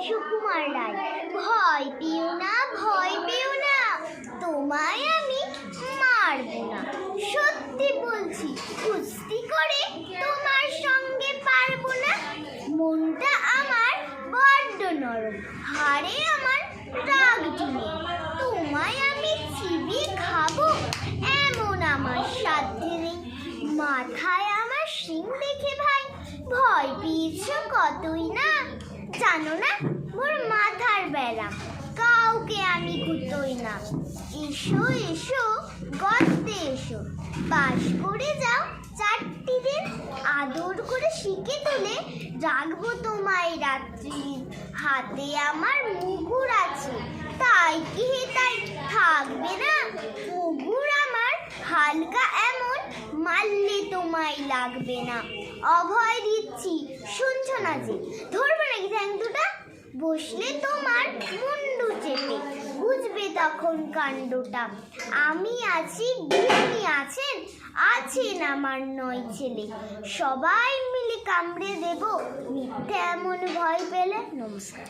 সুকুমার রায়। ভয় পেও না, ভয় পেও না, তোমায় আমি মারবো না। সত্যি বলছি, কুস্তি করে তোমার সঙ্গে পারবো না। মনটা আমার বড্ড নরম, হাড়ে আমার রাগ জমে। তোমায় আমি চিবিয়ে খাবো এমন আমার সাধ্য নেই। মাথায় আমার শিং দেখে ভাই ভয় পেয়েছ কতই না। জানো না মোর মাথার ব্যারাম, কাউকে আমি গুতোই না। এসো এসো গর্তে এসো, বাস করে যাও 4টি দিন। আদর করে শিখে তুলে রাখবো তোমায় রাত্রি। হাতে আমার মুগুর আছে, তাই কি তাই থাকবে না? মুগুর আমার হালকা, এমন মারলে তোমায় লাগবে না। অভয় দিচ্ছি, শুনছো না যে? ধরবো নাকি ঠ্যাং দুটা? বসলে তোমার মুন্ডু চেপে, বুঝবে তখন কাণ্ডটা। আমি আছি, গিন্নি আছেন, আছেন আমার 9 ছেলে। সবাই মিলে কামড়ে দেব মিথ্যে এমন ভয় পেলে। নমস্কার।